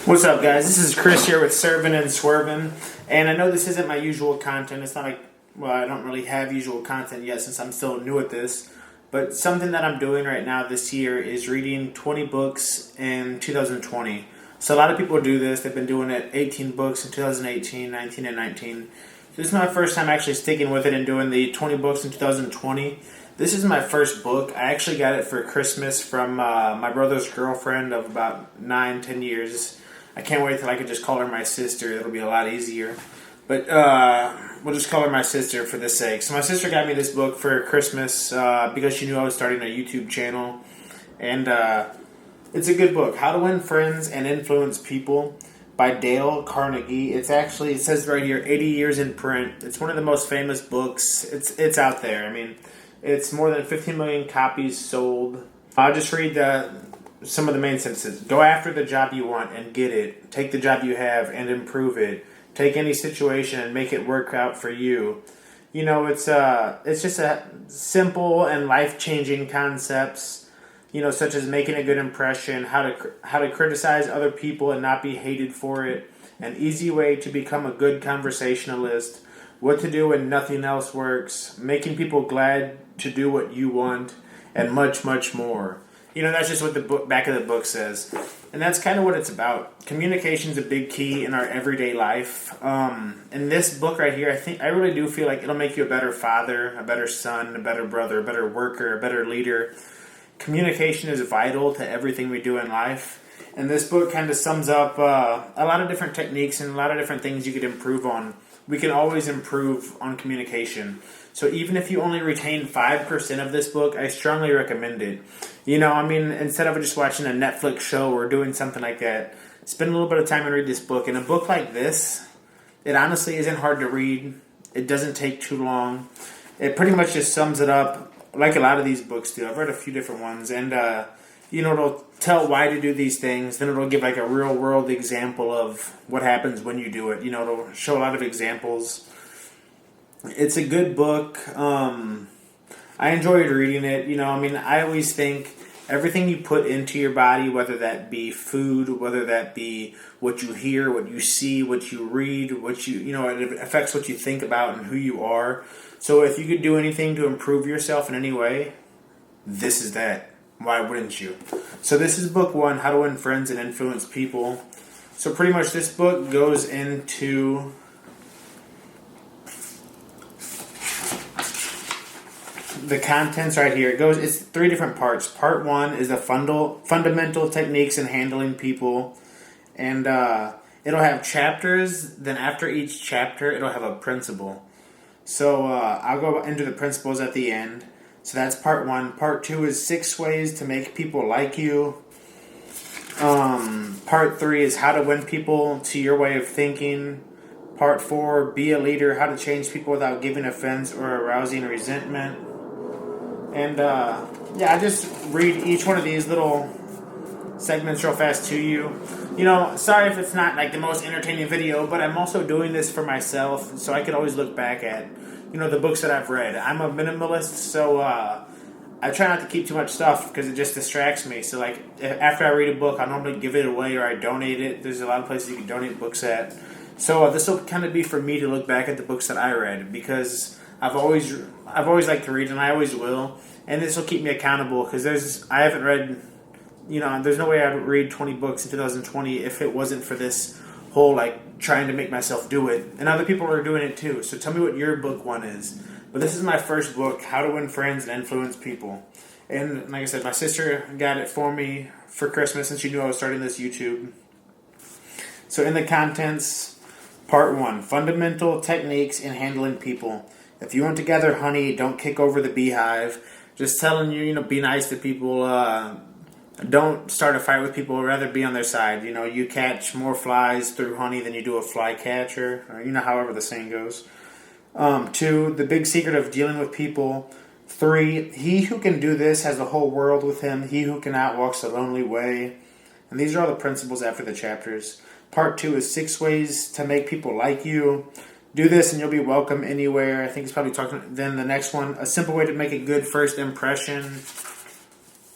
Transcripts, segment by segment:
What's up, guys? This is Chris here with Serving and Swerving, and I know this isn't my usual content. It's not like, well, I don't really have usual content yet since I'm still new at this, but something that I'm doing right now this year is reading 20 books in 2020. So a lot of people do this. They've been doing it 18 books in 2018, 19, and 19. This is my first time actually sticking with it and doing the 20 books in 2020. This is my first book. I actually got it for Christmas from my brother's girlfriend of about 9-10 years. I can't wait till I can just call her my sister. It'll be a lot easier. But we'll just call her my sister for this sake. So my sister got me this book for Christmas because she knew I was starting a YouTube channel. And it's a good book. How to Win Friends and Influence People by Dale Carnegie. It says right here, 80 years in print. It's one of the most famous books. It's out there. I mean, it's more than 15 million copies sold. I'll just read some of the main sentences. Go after the job you want and get it. Take the job you have and improve it. Take any situation and make it work out for you. You know, it's just a simple and life-changing concepts, you know, such as making a good impression, how to criticize other people and not be hated for it, an easy way to become a good conversationalist, what to do when nothing else works, making people glad to do what you want, and much, much more. You know, that's just what the back of the book says. And that's kind of what it's about. Communication's a big key in our everyday life. In this book right here, I really do feel like it'll make you a better father, a better son, a better brother, a better worker, a better leader. Communication is vital to everything we do in life. And this book kind of sums up a lot of different techniques and a lot of different things you could improve on. We can always improve on communication. So even if you only retain 5% of this book, I strongly recommend it. You know, I mean, instead of just watching a Netflix show or doing something like that, spend a little bit of time and read this book. And a book like this, it honestly isn't hard to read. It doesn't take too long. It pretty much just sums it up like a lot of these books do. I've read a few different ones. And, you know, it'll tell why to do these things. Then it'll give like a real world example of what happens when you do it. You know, it'll show a lot of examples. It's a good book. I enjoyed reading it. You know, I mean, I always think everything you put into your body, whether that be food, whether that be what you hear, what you see, what you read, it affects what you think about and who you are. So if you could do anything to improve yourself in any way, this is that. Why wouldn't you? So this is book 1, How to Win Friends and Influence People. So pretty much this book goes into the contents right here. It's 3 different parts. Part 1 is the fundamental techniques in handling people. And it'll have chapters. Then after each chapter, it'll have a principle. So I'll go into the principles at the end. So that's part 1. Part 2 is 6 ways to make people like you. Part 3 is how to win people to your way of thinking. Part 4, be a leader, how to change people without giving offense or arousing resentment. And I just read each one of these little segments real fast to you. You know, sorry if it's not like the most entertaining video, but I'm also doing this for myself, so I can always look back at, you know, the books that I've read. I'm a minimalist, so I try not to keep too much stuff because it just distracts me. So, like, after I read a book, I normally give it away or I donate it. There's a lot of places you can donate books at. So this will kind of be for me to look back at the books that I read because I've always liked to read and I always will. And this will keep me accountable because I haven't read, you know, there's no way I would read 20 books in 2020 if it wasn't for this whole, like, trying to make myself do it. And other people are doing it too. So tell me what your book 1 is. But this is my first book, How to Win Friends and Influence People. And like I said, my sister got it for me for Christmas since she knew I was starting this YouTube. So in the contents, part 1, fundamental techniques in handling people. If you want to gather honey, don't kick over the beehive. Just telling you, you know, be nice to people. Don't start a fight with people. Rather be on their side. You know, you catch more flies through honey than you do a fly catcher. Or, you know, however the saying goes. 2, the big secret of dealing with people. 3, he who can do this has the whole world with him. He who cannot walks the lonely way. And these are all the principles after the chapters. Part 2 is 6 ways to make people like you. Do this and you'll be welcome anywhere. I think it's probably talking. Then the next one, a simple way to make a good first impression.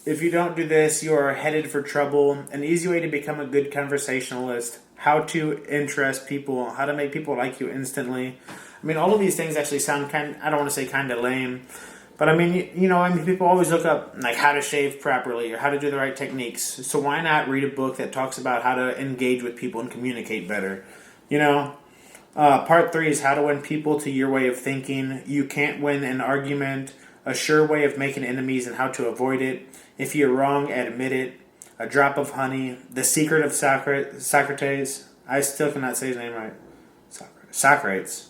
If you don't do this, you are headed for trouble. An easy way to become a good conversationalist. How to interest people. How to make people like you instantly. I mean, all of these things actually sound I don't want to say kind of lame. But I mean, people always look up like how to shave properly or how to do the right techniques. So why not read a book that talks about how to engage with people and communicate better? You know, part 3 is how to win people to your way of thinking. You can't win an argument. A sure way of making enemies and how to avoid it. If you're wrong, admit it. A drop of honey. The secret of Socrates. I still cannot say his name right. Socrates.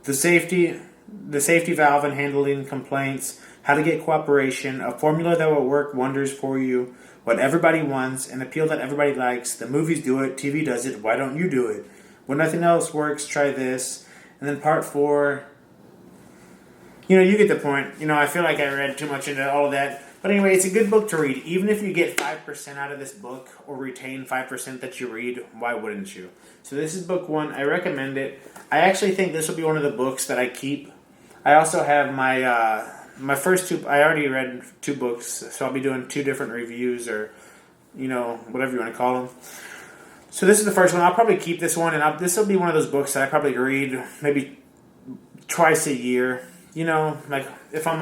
The safety valve in handling complaints. How to get cooperation. A formula that will work wonders for you. What everybody wants. An appeal that everybody likes. The movies do it. TV does it. Why don't you do it? When nothing else works, try this. And then part 4... you get the point. I feel like I read too much into all of that. But anyway, it's a good book to read. Even if you get 5% out of this book or retain 5% that you read, why wouldn't you? So this is book 1. I recommend it. I actually think this will be one of the books that I keep. I also have my first 2. I already read 2 books, so I'll be doing 2 different reviews or, whatever you want to call them. So this is the first one. I'll probably keep this one, and this will be one of those books that I probably read maybe twice a year. Like if I'm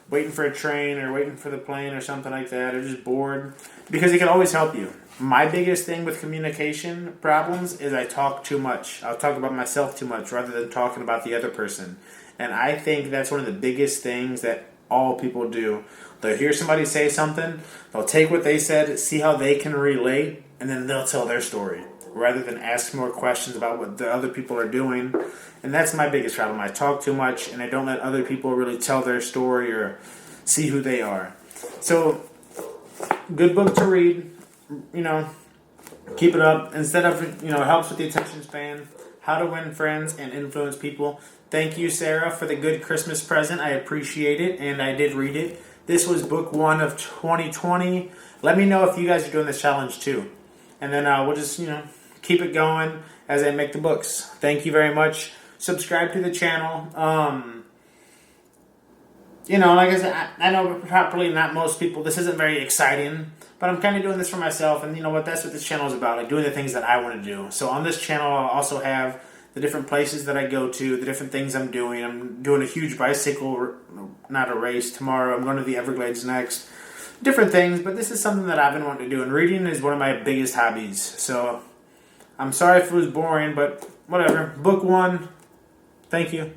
waiting for a train or waiting for the plane or something like that, or just bored, because it can always help you. My biggest thing with communication problems is I talk too much. I'll talk about myself too much rather than talking about the other person. And I think that's one of the biggest things that all people do. They'll hear somebody say something, they'll take what they said, see how they can relate, and then they'll tell their story, rather than ask more questions about what the other people are doing. And that's my biggest problem. I talk too much, and I don't let other people really tell their story or see who they are. So, good book to read. Keep it up. Instead of, it helps with the attention span. How to win friends and influence people. Thank you, Sarah, for the good Christmas present. I appreciate it, and I did read it. This was book 1 of 2020. Let me know if you guys are doing this challenge too. And then we'll just, keep it going as I make the books. Thank you very much. Subscribe to the channel. Like I said, I know probably not most people, this isn't very exciting, but I'm kind of doing this for myself, and that's what this channel is about, like doing the things that I want to do. So on this channel, I'll also have the different places that I go to, the different things I'm doing. I'm doing a huge bicycle, not a race, tomorrow. I'm going to the Everglades next. Different things, but this is something that I've been wanting to do, and reading is one of my biggest hobbies. So I'm sorry if it was boring, but whatever. Book 1. Thank you.